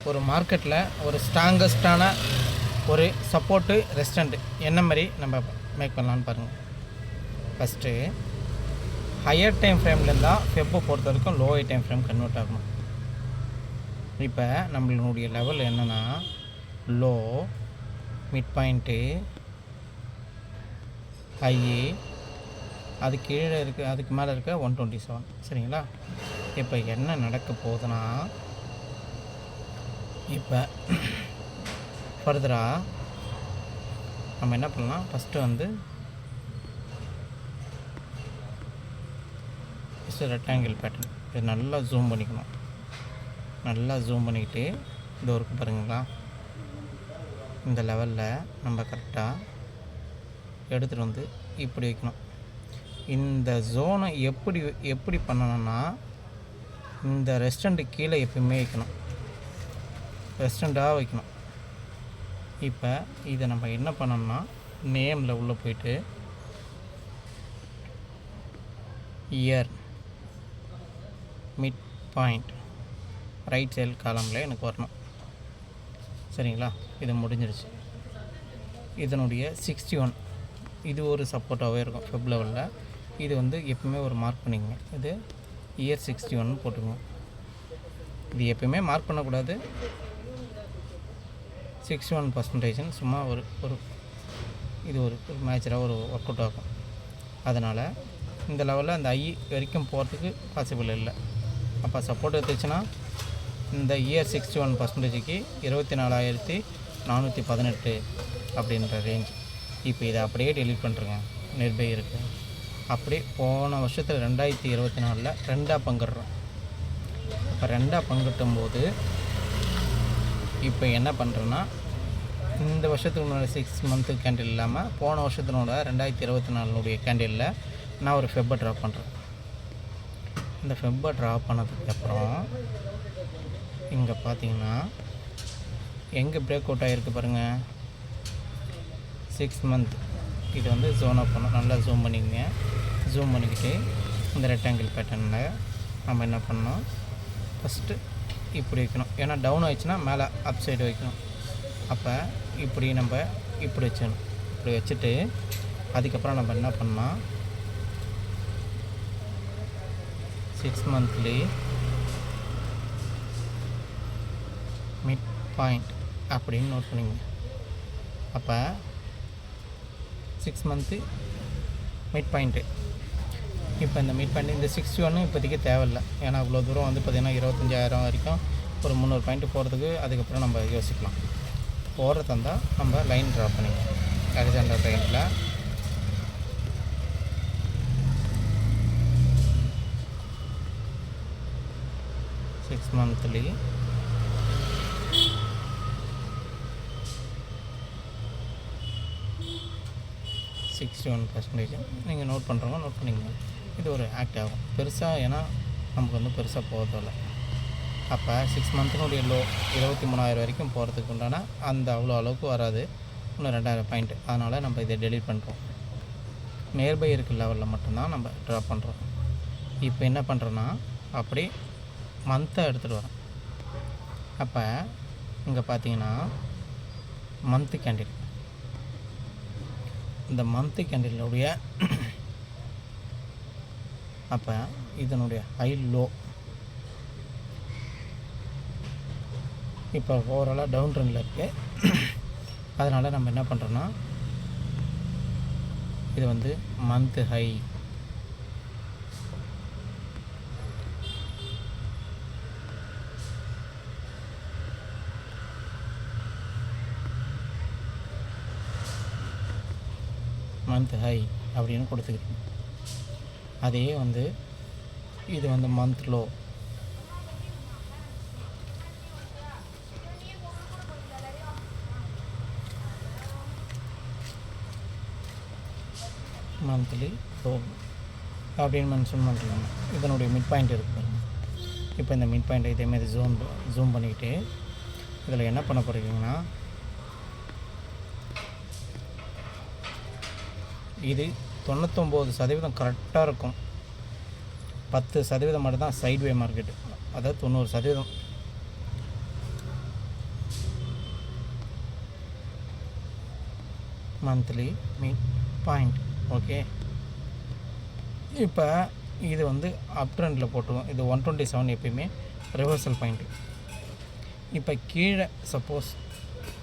ஒரு மார்க்கெட்டில் ஒரு ஸ்ட்ராங்கஸ்டான ஒரு சப்போர்ட்டு ரெஸ்டண்ட் என்ன மாதிரி நம்ம மேக் பண்ணலான்னு பாருங்கள். ஃபஸ்ட்டு ஹையர் டைம் ஃப்ரேம்லேருந்து தான் ஃபெப்பை பொறுத்த வரைக்கும் லோயர் டைம் ஃப்ரேம் கன்வெர்ட் ஆகணும். இப்போ நம்மளுடைய லெவல் என்னென்னா லோ, மிட் பாயிண்ட்டு, ஹை, அது கீழே இருக்குது, அதுக்கு மேலே இருக்க 127. சரிங்களா? இப்போ என்ன நடக்க போகுதுன்னா, இப்போ ஃபர்தராக நம்ம என்ன பண்ணலாம், ஃபஸ்ட்டு வந்து ரெக்டாங்கிள் பேட்டர்ன் இது நல்லா ஜூம் பண்ணிக்கணும். நல்லா ஜூம் பண்ணிக்கிட்டு இது வரைக்கும் பாருங்களா, இந்த லெவலில் நம்ம கரெக்டாக எடுத்துகிட்டு வந்து இப்படி வைக்கணும். இந்த ஜோனை எப்படி பண்ணணும்னா, இந்த ரெஸ்டண்ட்டு கீழே எப்பயுமே வைக்கணும், ரெஸ்டண்ட்டாக வைக்கணும். இப்போ இதை நம்ம என்ன பண்ணோம்னா, நேமில் உள்ளே போயிட்டு year, mid point, right side காலமில் எனக்கு வரணும். சரிங்களா? இது முடிஞ்சிருச்சு. இதனுடைய 61 இது ஒரு சப்போர்ட்டாகவே இருக்கும் ஃபெப் லெவலில். இது வந்து எப்பவுமே ஒரு மார்க் பண்ணிக்கங்க. இது இயர் 61 போட்டுக்கோங்க. இது எப்பயுமே மார்க் பண்ணக்கூடாது. 61% சும்மா ஒரு இது ஒரு மேட்சராக ஒரு ஒர்க் அவுட் ஆகும். அதனால் இந்த லெவலில் அந்த ஐ வரைக்கும் போகிறதுக்கு பாசிபிள் இல்லை. அப்போ சப்போர்ட் எடுத்துச்சுன்னா இந்த இயர் 61%க்கு 24,418 அப்படின்ற ரேஞ்ச். இப்போ இதை அப்படியே டெலீட் பண்ணுறேங்க. நிர்பை இருக்குது. அப்படியே போன வருஷத்தில் 2024 ரெண்டாக பங்கிடுறோம். இப்போ ரெண்டாக பங்கிட்டும் போது இப்போ என்ன பண்ணுறேன்னா, இந்த வருஷத்துக்கு 6 மந்த்து கேண்டில் இல்லாமல் போன வருஷத்தினோட 2024 கேண்டிலில் நான் ஒரு ஃபெப்பை ட்ரா பண்ணுறேன். இந்த ஃபெப்பை ட்ரா பண்ணதுக்கப்புறம் இங்கே பார்த்தீங்கன்னா எங்கே பிரேக் அவுட் ஆகிருக்கு பாருங்கள், 6 மந்த். இது வந்து ஜோன் அப் பண்ணணும். நல்லா ஜூம் பண்ணிக்கங்க. ஜூம் பண்ணிக்கிட்டு இந்த ரெக்டாங்கிள் பேட்டர்னில் நம்ம என்ன பண்ணணும், ஃபஸ்ட்டு இப்படி வைக்கணும். ஏன்னா டவுன் ஆகிடுச்சுன்னா மேலே அப் சைடு வைக்கணும். அப்போ இப்படி நம்ம இப்படி வச்சிடணும். இப்படி வச்சுட்டு அதுக்கப்புறம் நம்ம என்ன பண்ணால் 6 மந்த்லி மிட் பாயிண்ட் அப்படின்னு நோட் பண்ணிங்க. அப்போ 6 மந்த்து மிட் பாயிண்ட்டு. இப்போ இந்த மிட் பாயிண்ட் இந்த 61 இப்போதைக்கு தேவையில்லை. ஏன்னா அவ்வளோ தூரம் வந்து பார்த்திங்கன்னா 25,000 வரைக்கும் ஒரு 300 பாயிண்ட்டு போகிறதுக்கு அதுக்கப்புறம் நம்ம யோசிக்கலாம். போகிறதா இருந்தால் நம்ம லைன் ட்ரா பண்ணிங்க. ஹரிசாண்டல் லைனில் 6 மந்த்லி நீங்கள் நோட் பண்ணுறவங்க நோட் பண்ணிக்கங்க. இது ஒரு ஆக்ட் ஆகும் பெருசாக. ஏன்னா நமக்கு வந்து பெருசாக போகிறதில்ல. அப்போ 6 மந்த்தினுடைய லோ 23,000 வரைக்கும் போகிறதுக்கு உண்டான அந்த அவ்வளோ அளவுக்கு வராது. இன்னும் 2,000 பாயிண்ட்டு. அதனால் நம்ம இதை டெலீட் பண்ணுறோம். நியர்பை இருக்கிற லெவலில் மட்டும்தான் நம்ம ட்ரா பண்ணுறோம். இப்போ என்ன பண்ணுறோன்னா, அப்படி மந்த்தை எடுத்துகிட்டு வரேன். அப்போ இங்கே பார்த்தீங்கன்னா மந்த்து கேண்டில், இந்த மந்த்து கேண்டிலுடைய அப்போ இதனுடைய ஹை லோ இப்போ ஓவராலாக டவுன் ட்ரெண்டில் இருக்குது. அதனால் நம்ம என்ன பண்ணுறோன்னா, இது வந்து மந்த்து ஹை, மந்த் ஹை அப்படின்னு கொடுத்துக்கிறேன். அதே வந்து இது வந்து மந்த் லோ, மந்த்லி லோ அப்படின்னு மென்ஷன் பண்ணுறாங்க. இதனுடைய மிட் பாயிண்ட் இருக்குது பாருங்கள். இப்போ இந்த மிட் பாயிண்ட்டை இதேமாரி ஜூம் பண்ணிக்கிட்டு இதில் என்ன பண்ண போகிறீங்கன்னா, இது 99% கரெக்டாக இருக்கும். 10% மட்டும் தான் சைட்வே மார்க்கெட்டு. அதாவது 90% மந்த்லி மிட் பாயிண்ட். ஓகே, இப்போ இது வந்து அப் ட்ரெண்டில் போட்டுருவோம். இது 127 எப்பயுமே ரிவர்சல் பாயிண்ட்டு. இப்போ கீழே சப்போஸ்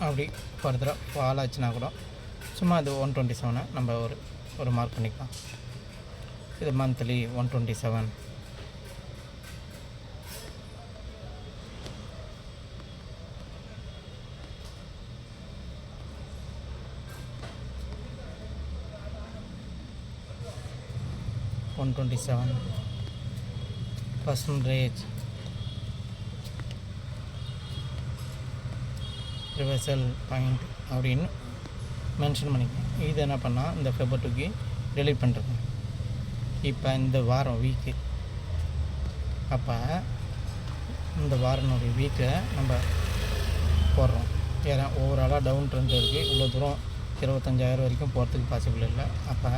அப்படி ஃபர்தராக ஃபால் ஆச்சுன்னா கூட சும்மா அது 127 நம்ம ஒரு மார்க் பண்ணிக்கலாம். இது மந்த்லி 127. percentage ரிவர்சல் பாயிண்ட் அப்படின்னு மென்ஷன் பண்ணிக்கணும். இது என்ன பண்ணால் இந்த ஃபெப்ரவரிக்கு டெலீட் பண்ணுறது. இப்போ இந்த வாரம் வீக்கு, அப்போ இந்த வாரனுடைய வீக்கை நம்ம போடுறோம். ஏன்னா ஓவராலாக டவுன் ட்ரெண்ட் இருக்குது. இவ்வளோ தூரம் 25,000 வரைக்கும் போகிறதுக்கு பாசிபிள் இல்லை. அப்போ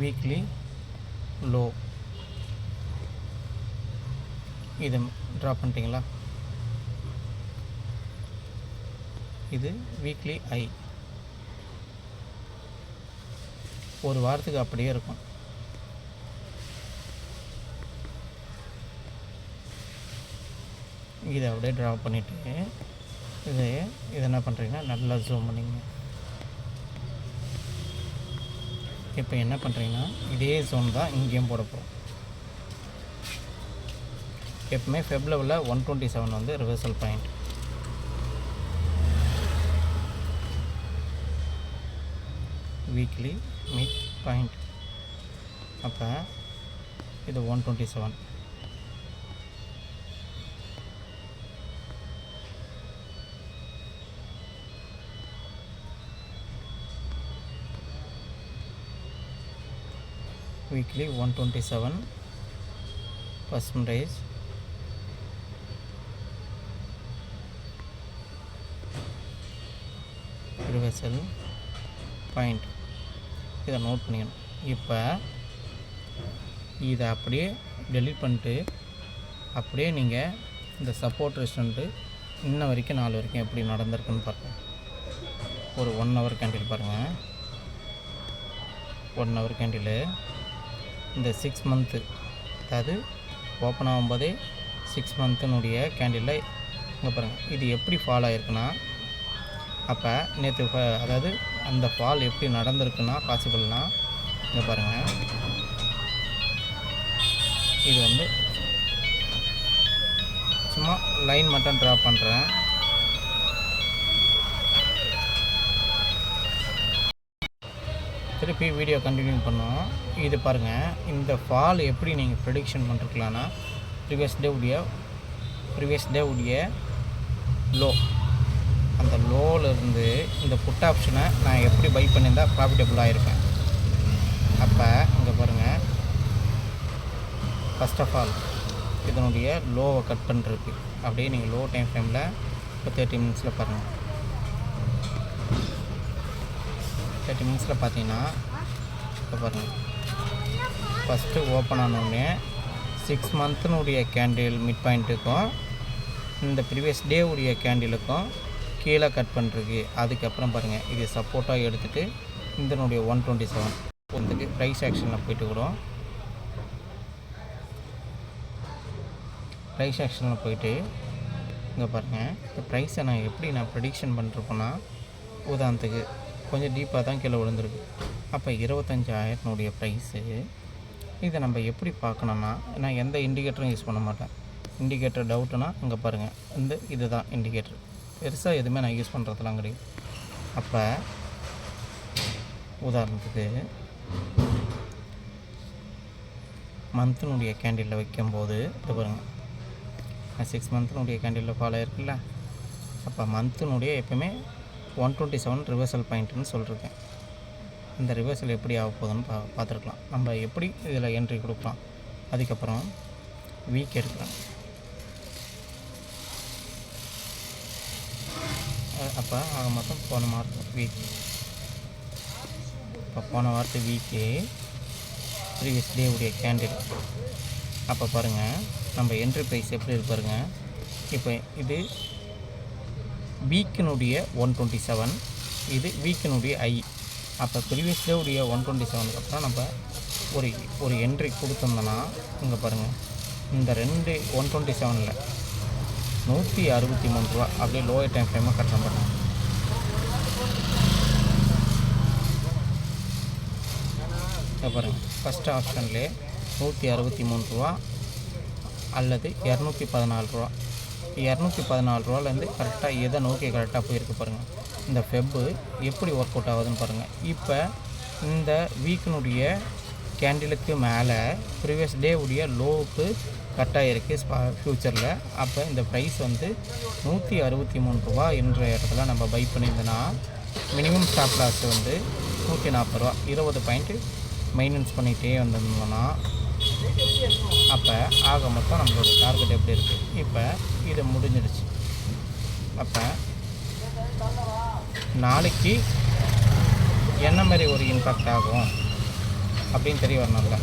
வீக்லி லோ இது ட்ரா பண்ணிட்டீங்களா? இது வீக்லி ஐ ஒரு வாரத்துக்கு அப்படியே இருக்கும். இதை அப்படியே ட்ரா பண்ணிவிட்டு இதை என்ன பண்ணுறீங்கன்னா நல்லா ஜூம் பண்ணிங்க. இப்போ என்ன பண்ணுறீங்கன்னா இதே ஜோன் தான் இங்கேயும் போட போகிறோம். எப்பவுமே ஃபெப் லெவலில் 127 வந்து reversal point. Weekly mid point. அப்போ இது 127. Weekly 127 percentage reversal point. இதை நோட் பண்ணிக்கணும். இப்போ இதை அப்படியே டெலீட் பண்ணிட்டு அப்படியே நீங்கள் இந்த சப்போர்ட் ரெஸ்டன்ட்டு இன்ன வரைக்கும் 4 வரைக்கும் எப்படி நடந்திருக்குன்னு பாருங்கள். ஒரு 1 hour கேண்டில் பாருங்கள். 1 hour கேண்டில் இந்த 6 மந்த்து, அதாவது ஓப்பன் ஆகும்போதே 6 மந்த்தினுடைய கேண்டிலில் இங்கே பாருங்கள். இது எப்படி ஃபால் ஆகிருக்குன்னா, அப்போ நேற்று அதாவது அந்த ஃபால் எப்படி நடந்திருக்குன்னா பாசிபிள்னா இங்கே பாருங்கள். இது வந்து சும்மா லைன் மட்டும் ட்ரா பண்ணுறேன். திருப்பி வீடியோ கண்டினியூ பண்ணோம். இது பாருங்கள், இந்த ஃபால் எப்படி நீங்கள் ப்ரெடிக்ஷன் பண்ணிருக்கலான்னா ப்ரீவியஸ் டே உடைய லோ, அந்த லோவிலேருந்து இந்த புட் ஆப்ஷனை நான் எப்படி பை பண்ணியிருந்தால் ப்ராஃபிட்டபுளாக இருப்பேன். அப்போ இங்கே பாருங்கள், ஃபஸ்ட் ஆஃப் ஆல் இதனுடைய லோவை கட் பண்ணுறதுக்கு அப்படியே நீங்கள் லோ டைம் ஃப்ரேமில் இப்போ 30 minutes பாருங்கள். 30 minutes பார்த்தீங்கன்னா இப்போ பாருங்கள், ஃபஸ்ட்டு ஓப்பன் ஆனோடனே 6 மந்த்தினுடைய கேண்டில் மிட் பாயிண்ட்டுக்கும் இந்த ப்ரீவியஸ் டே உடைய கேண்டிலுக்கும் கீழே கட் பண்ணுறதுக்கு. அதுக்கப்புறம் பாருங்கள், இது சப்போர்ட்டாக எடுத்துகிட்டு இதனுடைய 127 வந்துட்டு ப்ரைஸ் ஆக்ஷனில் போயிட்டு கூட ப்ரைஸ் ஆக்ஷனில் போயிட்டு இங்கே பாருங்கள், இந்த ப்ரைஸை நான் எப்படி ப்ரெடிக்ஷன் பண்ணிருப்பேன்னா, உதாரணத்துக்கு கொஞ்சம் டீப்பாக தான் கீழே விழுந்துருக்கு. அப்போ 25,000 ப்ரைஸு. இதை நம்ம எப்படி பார்க்கணுன்னா, நான் எந்த இண்டிகேட்டரும் யூஸ் பண்ண மாட்டேன். இண்டிகேட்டர் டவுட்டுனா இங்கே பாருங்கள், இது தான் இண்டிகேட்டர். பெருசாக எதுவுமே நான் யூஸ் பண்ணுறதுலாம் கிடையாது. அப்போ உதாரணத்துக்கு மந்த்தினுடைய கேண்டிலில் வைக்கும்போது இது பாருங்கள், 6 மந்த்தினுடைய கேண்டிலில் ஃபாலோ இருக்குல்ல. அப்போ மந்த்தினுடைய எப்போவுமே 127 ரிவர்சல் பாயிண்ட்டுன்னு சொல்லியிருக்கேன். இந்த ரிவர்சல் எப்படி ஆக போகுதுன்னு பார்த்துருக்கலாம். நம்ம எப்படி இதில் என்ட்ரி கொடுக்கலாம். அதுக்கப்புறம் வீக் எடுக்கிறேன். அப்போ ஆக மொத்தம் போன வாரத்து வீக். இப்போ போன வாரத்து வீக்கு ப்ரீவியஸ் டே உடைய கேண்டில். அப்போ பாருங்கள் நம்ம என்ட்ரி ப்ரைஸ் எப்படி இருக்கு பாருங்கள். இப்போ இது வீக்கினுடைய 127, இது வீக்கினுடைய ஐ. அப்போ ப்ரீவியஸ் டே உடைய 127க்கு அப்புறம் நம்ம ஒரு என்ட்ரி கொடுத்தோம்னா இங்கே பாருங்கள், இந்த 127ல் 163 ரூபா அப்படியே லோயர் டைம் ஃப்ரேமாக கட்டுற பாருங்கள். இங்கே பாருங்கள், ஃபஸ்ட்டு ஆப்ஷன்லேயே 163 ரூபா அல்லது 214 ரூபா. 214 ரூபாலேருந்து கரெக்டாக எதை நோக்கி கரெக்டாக போயிருக்கு பாருங்கள். இந்த ஃபெப்பு எப்படி ஒர்க் அவுட் ஆகுதுன்னு பாருங்கள். இப்போ இந்த வீக்கினுடைய கேண்டிலுக்கு மேலே ப்ரீவியஸ் டே உடைய லோவுக்கு கட்டாக இருக்குது ஃப்யூச்சரில். அப்போ இந்த ப்ரைஸ் வந்து 163 ரூபா என்ற இடத்துல நம்ம பை பண்ணியிருந்தோன்னா மினிமம் ஸ்டாப் லாஸ் வந்து 140 ரூபா, 20 பாயிண்ட்டு மெயின்டெனன்ஸ் பண்ணிகிட்டே வந்திருந்தோம்னா அப்போ ஆக மொத்தம் நம்மளோட டார்கெட் எப்படி இருக்குது. இப்போ இது முடிஞ்சிடுச்சு. அப்போ நாளைக்கு என்ன மாதிரி ஒரு இம்பேக்ட் ஆகும் அப்படின்னு தெரிய வரணும்ல.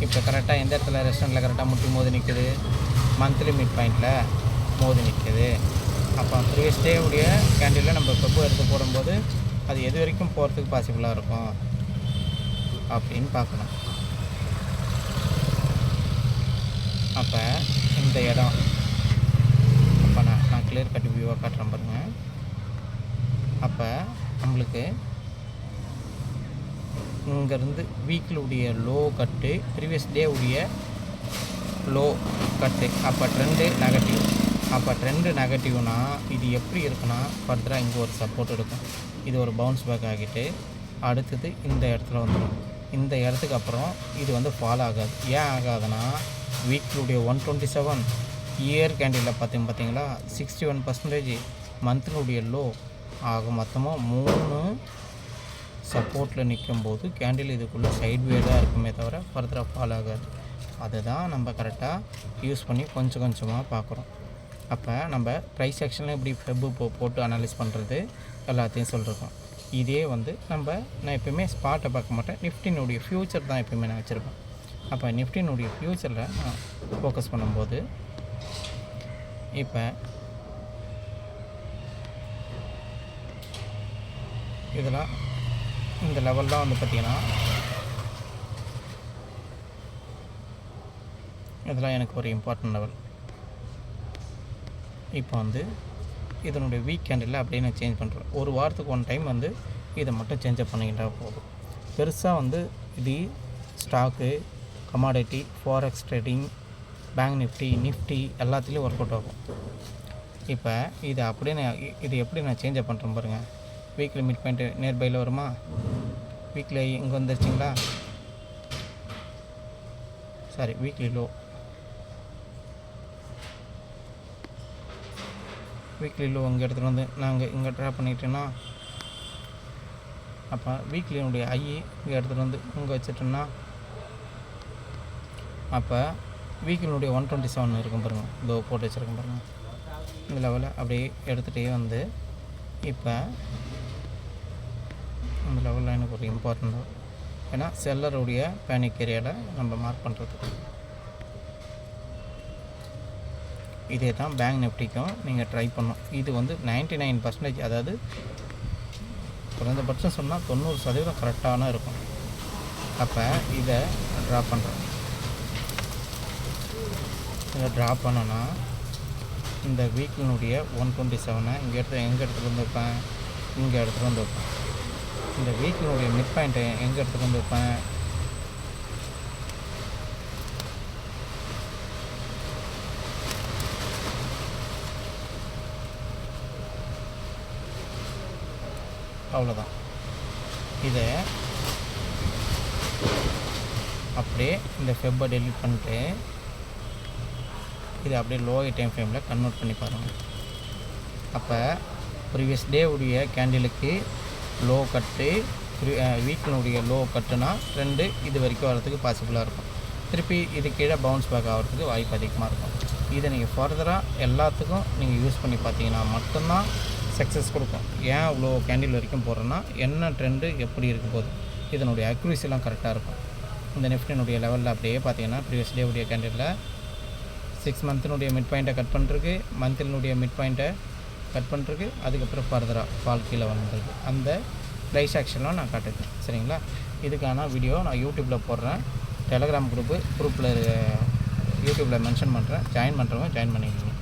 இப்போ கரெக்டாக எந்த இடத்துல ரெஸ்டாரண்ட்டில் கரெக்டாக முட்டி மோதி நிற்குது, மந்த்லி மிட் பாயிண்டில் மோதி நிற்குது. அப்போ ப்ரீவியஸ் டே உடைய கேண்டிலில் நம்ம ஃபெப்பு எடுத்து போடும்போது அது எது வரைக்கும் போகிறதுக்கு பாசிபிளாக இருக்கும் அப்படின்னு பார்க்கணும். அப்போ இந்த இடம் அப்போ நான் கிளியர் கட் வியூவாக காட்டுறேன் பாருங்கள். அப்போ நம்மளுக்கு இங்கேருந்து வீக்கிலுடைய லோ கட்டு, ப்ரீவியஸ் டே உடைய லோ கட்டு. அப்போ ட்ரெண்டு நெகட்டிவ். அப்போ ட்ரெண்டு நெகட்டிவ்னா இது எப்படி இருக்குன்னா ஃபர்தராக இங்கே ஒரு சப்போர்ட் இருக்கும். இது ஒரு பவுன்ஸ் பேக் ஆகிட்டு அடுத்தது இந்த இடத்துல வந்துடும். இந்த இடத்துக்கு அப்புறம் இது வந்து ஃபாலோ ஆகாது. ஏன் ஆகாதுன்னா வீக்லுடைய 127 இயர் கேண்டிலில் பார்த்தீங்களா 61%, மந்த்லுடைய லோ ஆக மொத்தமாக 3 சப்போர்ட்டில் நிற்கும்போது கேண்டில் இதுக்குள்ளே சைட்வே தான் இருக்குமே தவிர ஃபர்தராக ஃபாலோ ஆகாது. அதுதான் நம்ம கரெக்டாக யூஸ் பண்ணி கொஞ்சம் கொஞ்சமாக பார்க்குறோம். அப்போ நம்ம ப்ரைஸ் செக்ஷனில் எப்படி ஃபெப்பு போட்டு அனலைஸ் பண்ணுறது எல்லாத்தையும் சொல்லியிருக்கோம். இதே வந்து நான் எப்போயுமே ஸ்பாட்டை பார்க்க மாட்டேன், நிஃப்டினுடைய ஃப்யூச்சர் தான் எப்போயுமே நான் வச்சுருப்பேன். அப்போ நிஃப்டினுடைய ஃப்யூச்சரில் நான் ஃபோக்கஸ் பண்ணும்போது இப்போ இதெல்லாம் இந்த லெவல்லாம் வந்து பார்த்திங்கன்னா இதெல்லாம் எனக்கு ஒரு இம்பார்ட்டன்ட் லெவல். இப்போ வந்து இதனுடைய வீக் கேண்டில் அப்படியே நான் சேஞ்ச் பண்ணுறேன். ஒரு வாரத்துக்கு 1 டைம் வந்து இதை மட்டும் சேஞ்சப் பண்ணிக்கிட்டா போதும். பெருசாக வந்து இது stock, commodity, forex trading, bank Nifty எல்லாத்துலேயும் ஒர்க் அவுட் ஆகும். இப்போ இது அப்படியே இது எப்படி நான் சேஞ்சப் பண்ணுறேன் பாருங்கள். வீக்லி மிட் பாயிண்ட்டு நியர்பையில் வருமா, வீக்லி இங்கே வந்துருச்சிங்களா, sorry weekly low, weekly low இங்கே எடுத்துகிட்டு வந்து நாங்கள் இங்கே ட்ரா பண்ணிட்டோன்னா அப்போ வீக்லியினுடைய ஐ இங்கே எடுத்துகிட்டு வந்து இங்கே வச்சுட்டோன்னா அப்போ வீக்லினுடைய 127 இருக்கும் பாருங்கள், இதோ போட்டு வச்சுருக்கேன் பாருங்கள். இந்த லெவலில் அப்படியே எடுத்துகிட்டே வந்து இப்போ இந்த லெவலில் எனக்கு ஒரு இம்பார்ட்டன்ட், ஏன்னா செல்லருடைய பேனிக் ஏரியாவில் நம்ம மார்க் பண்ணுறது. இதே தான் பேங்க் நிஃப்டிக்கும் நீங்கள் ட்ரை பண்ணணும். இது வந்து 99%, அதாவது குறைந்தபட்சம் சொன்னால் 90% கரெக்டான இருக்கும். அப்போ இதை ட்ரா பண்ணுறேன். இதை ட்ரா பண்ணோன்னா இந்த வீக்கினுடைய 127 இங்கே எங்கே எடுத்துகிட்டு வந்து வைப்பேன், இங்கே எடுத்துகிட்டு வந்து வைப்பேன். இந்த வீக்கினுடைய மிட் பாயிண்ட்டை எங்கே எடுத்துகிட்டு வந்து வைப்பேன், அவ்வளோதான். இதை அப்படியே இந்த ஃபெப்பை டெலிட் பண்ணிட்டு இதை அப்படியே லோயர் டைம் ஃப்ரேமில் கன்வெர்ட் பண்ணி பாருங்கள். அப்போ ப்ரீவியஸ் டே உடைய கேண்டிலுக்கு லோ கட்டு, வீக்கினுடைய லோ கட்டுனா 2 இது வரைக்கும் வரதுக்கு பாசிபிளாக இருக்கும். திருப்பி இது கீழே பவுன்ஸ் பேக் ஆகிறதுக்கு வாய்ப்பு அதிகமாக இருக்கும். இதை நீங்கள் ஃபர்தராக எல்லாத்துக்கும் நீங்கள் யூஸ் பண்ணி பார்த்தீங்கன்னா மட்டும்தான் சக்ஸஸ் கொடுக்கும். ஏன் இவ்வளோ கேண்டில் வரைக்கும் போடுறேன்னா என்ன ட்ரெண்டு எப்படி இருக்கும் போது இதனுடைய அக்யூரஸிலாம் கரெக்டாக இருக்கும். இந்த நிஃப்டினுடைய லெவலில் அப்படியே பார்த்தீங்கன்னா ப்ரீவியஸ் டே உடைய கேண்டில் 6 மந்த்தினுடைய மிட் பாயிண்ட்டை கட் பண்ணிருக்கு, மந்த்லினுடைய மிட் பாயிண்ட்டை கட் பண்ணிருக்கு, அதுக்கப்புறம் ஃபர்தராக ஃபால் கீழே வந்திருக்கு. அந்த ப்ரைஸ் ஆக்ஷன்லாம் நான் காட்டுறேன் சரிங்களா. இதுக்கான வீடியோ நான் யூடியூப்பில் போடுறேன், டெலகிராம் குரூப்பில் யூடியூப்பில் மென்ஷன் பண்ணுறேன். ஜாயின் பண்ணுறவங்க ஜாயின் பண்ணிக்கோங்க.